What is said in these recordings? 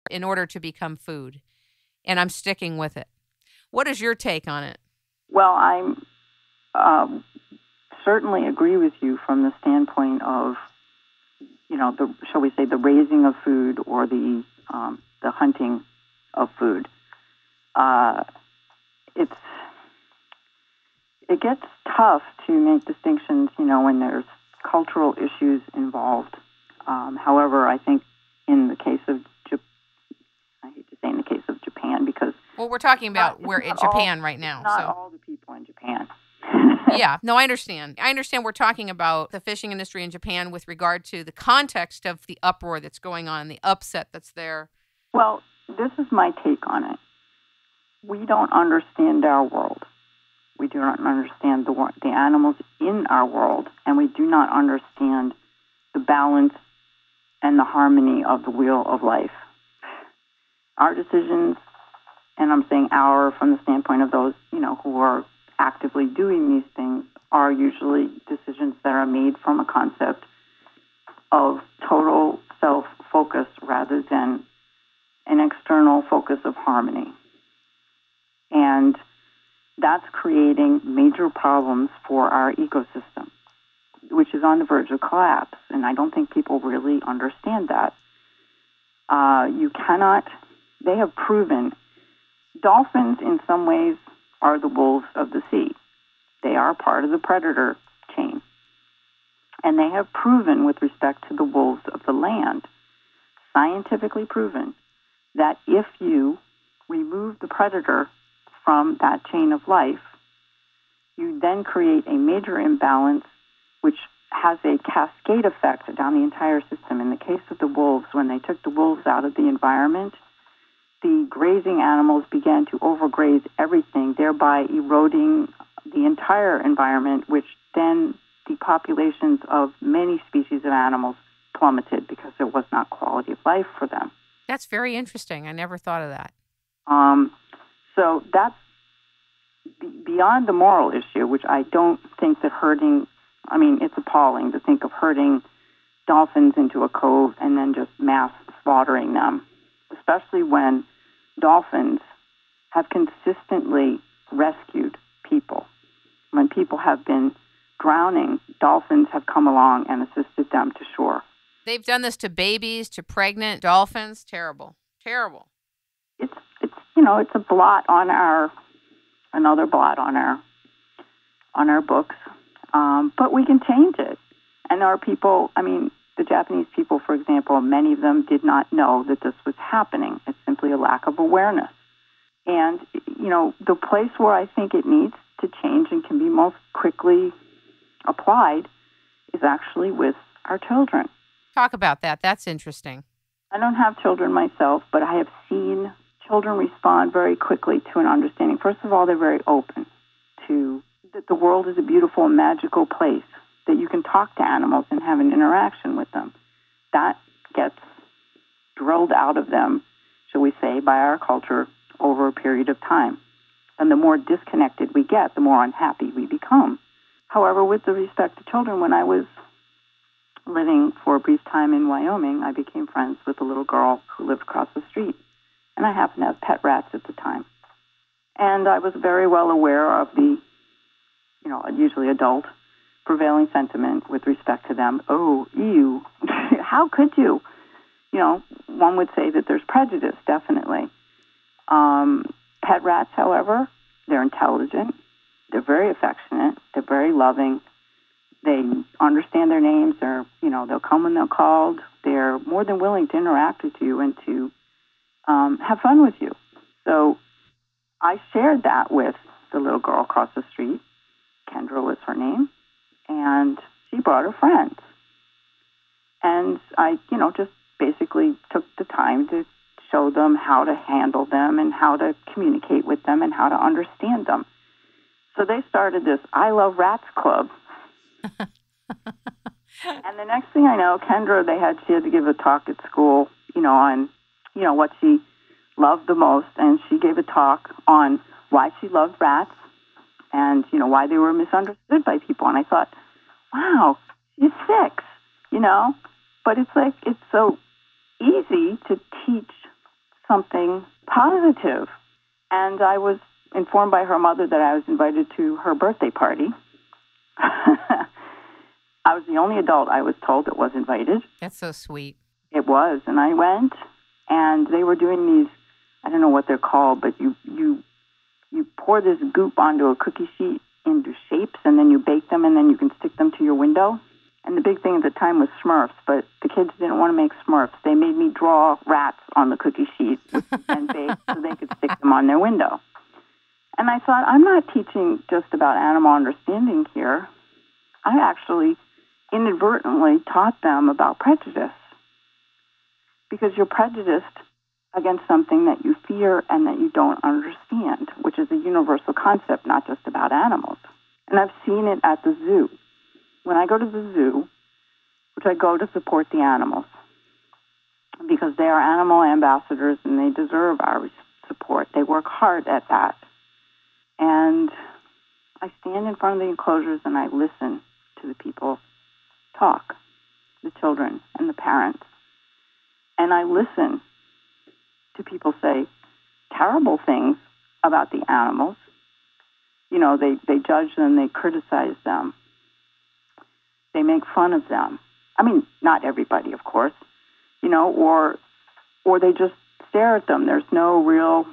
in order to become food. And I'm sticking with it. What is your take on it? Well, I'm certainly agree with you from the standpoint of, shall we say, the raising of food or the hunting of food. It gets tough to make distinctions, when there's cultural issues involved. However, I think in the case of I hate to say in the case of Japan because we're talking about we're in Japan right now. Not all the people in Japan. Yeah, no, I understand. I understand we're talking about the fishing industry in Japan with regard to the context of the uproar that's going on, the upset that's there. Well, this is my take on it. We don't understand our world. We do not understand the animals in our world, and we do not understand the balance and the harmony of the wheel of life. Our decisions, and I'm saying our from the standpoint of those, who are actively doing these things, are usually decisions that are made from a concept of total self-focus rather than an external focus of harmony. And that's creating major problems for our ecosystem, which is on the verge of collapse. And I don't think people really understand that. They have proven, dolphins in some ways are the wolves of the sea. They are part of the predator chain. And they have proven with respect to the wolves of the land, scientifically proven, that if you remove the predator from that chain of life, you then create a major imbalance which has a cascade effect down the entire system. In the case of the wolves, when they took the wolves out of the environment, the grazing animals began to overgraze everything, thereby eroding the entire environment, which then the populations of many species of animals plummeted because there was not quality of life for them. That's very interesting. I never thought of that. So that's beyond the moral issue, which I don't think that it's appalling to think of herding dolphins into a cove and then just mass slaughtering them, especially when dolphins have consistently rescued people. When people have been drowning, dolphins have come along and assisted them to shore. They've done this to babies, to pregnant dolphins. Terrible. Terrible. It's a blot on another blot on our books. But we can change it. And our people, the Japanese people, for example, many of them did not know that this was happening. It's simply a lack of awareness. And, the place where I think it needs to change and can be most quickly applied is actually with our children. Talk about that. That's interesting. I don't have children myself, but I have seen children respond very quickly to an understanding. First of all, they're very open to that the world is a beautiful and magical place, that you can talk to animals and have an interaction with them. That gets drilled out of them, shall we say, by our culture over a period of time. And the more disconnected we get, the more unhappy we become. However, with the respect to children, when I was living for a brief time in Wyoming, I became friends with a little girl who lived across the street. And I happened to have pet rats at the time. And I was very well aware of the, usually adult prevailing sentiment with respect to them. Oh, ew, how could you? One would say that there's prejudice, definitely. Pet rats, however, they're intelligent. They're very affectionate. They're very loving. They understand their names. They'll come when they're called. They're more than willing to interact with you and to have fun with you. So I shared that with the little girl across the street. Kendra was her name. And she brought her friends. And I, just basically took the time to show them how to handle them and how to communicate with them and how to understand them. So they started this I Love Rats Club. And the next thing I know, Kendra, she had to give a talk at school, on, what she loved the most. And she gave a talk on why she loved rats and, why they were misunderstood by people. And I thought, wow, she's 6, But it's so easy to teach something positive. And I was informed by her mother that I was invited to her birthday party. I was the only adult I was told that was invited. That's so sweet. It was. And I went, and they were doing these, I don't know what they're called, but you pour this goop onto a cookie sheet into shapes, and then you bake them, and then you can stick them to your window. And the big thing at the time was Smurfs, but the kids didn't want to make Smurfs. They made me draw rats on the cookie sheet and bake so they could stick them on their window. And I thought, I'm not teaching just about animal understanding here. I actually inadvertently taught them about prejudice, because you're prejudiced against something that you fear and that you don't understand, which is a universal concept, not just about animals. And I've seen it at the zoo. When I go to the zoo, which I go to support the animals, because they are animal ambassadors and they deserve our support. They work hard at that. And I stand in front of the enclosures and I listen to the people talk, the children and the parents. And I listen to people say terrible things about the animals. You know, they judge them, they criticize them, they make fun of them. I mean, not everybody, of course, you know, or they just stare at them. There's no real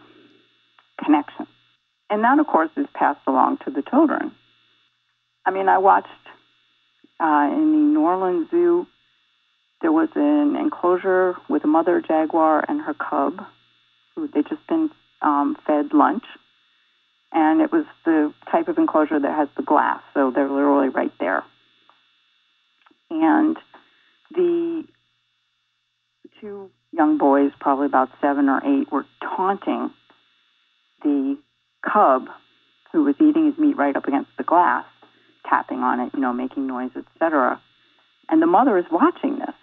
connection. And that, of course, is passed along to the children. I mean, I watched in the New Orleans Zoo, there was an enclosure with a mother jaguar and her cub, who they'd just been fed lunch. And it was the type of enclosure that has the glass, so they're literally right there. And the two young boys, probably about 7 or 8, were taunting the cub, who was eating his meat right up against the glass, tapping on it, you know, making noise, etc. And the mother is watching this.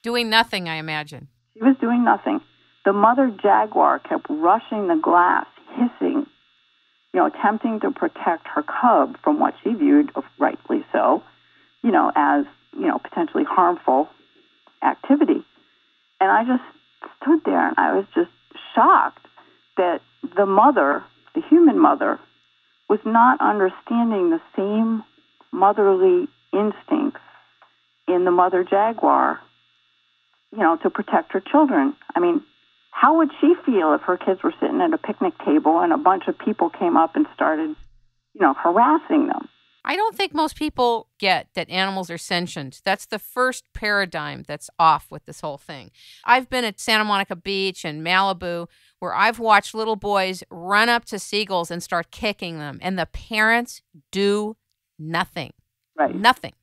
Doing nothing, I imagine. She was doing nothing. The mother jaguar kept rushing the glass, hissing, you know, attempting to protect her cub from what she viewed, rightly so, you know, as, you know, potentially harmful activity. And I just stood there and I was just shocked that the mother, the human mother, was not understanding the same motherly instincts in the mother jaguar, you know, to protect her children. I mean, how would she feel if her kids were sitting at a picnic table and a bunch of people came up and started, you know, harassing them? I don't think most people get that animals are sentient. That's the first paradigm that's off with this whole thing. I've been at Santa Monica Beach and Malibu where I've watched little boys run up to seagulls and start kicking them, and the parents do nothing. Right. Nothing.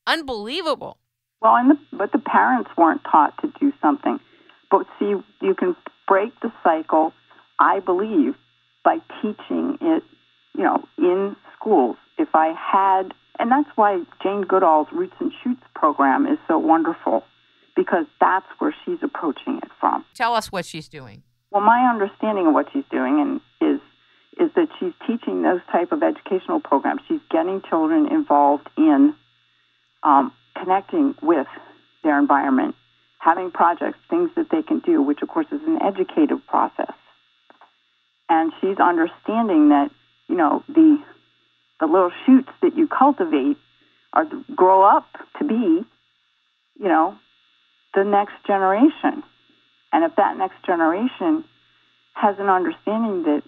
Unbelievable. Well, but the parents weren't taught to do something. But see, you can break the cycle, I believe, by teaching it, you know, in schools. If I had, and that's why Jane Goodall's Roots and Shoots program is so wonderful, because that's where she's approaching it from. Tell us what she's doing. Well, my understanding of what she's doing is that she's teaching those type of educational programs. She's getting children involved in connecting with their environment, having projects, things that they can do, which, of course, is an educative process. And she's understanding that, you know, the little shoots that you cultivate grow up to be, you know, the next generation. And if that next generation has an understanding that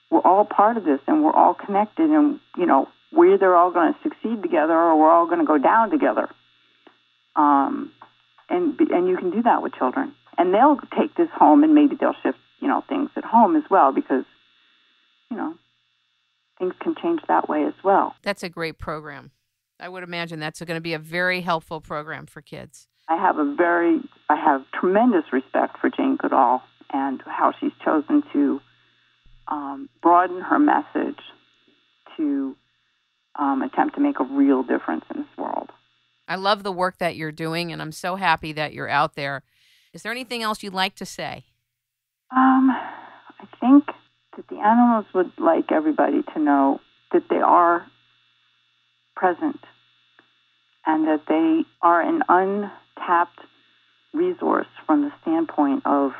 we're all part of this and we're all connected and, you know, we're either all going to succeed together or we're all going to go down together. And you can do that with children. And they'll take this home and maybe they'll shift, you know, things at home as well because, you know, things can change that way as well. That's a great program. I would imagine that's going to be a very helpful program for kids. I have tremendous respect for Jane Goodall and how she's chosen to broaden her message to attempt to make a real difference in this world. I love the work that you're doing, and I'm so happy that you're out there. Is there anything else you'd like to say? I think that the animals would like everybody to know that they are present and that they are an untapped resource from the standpoint of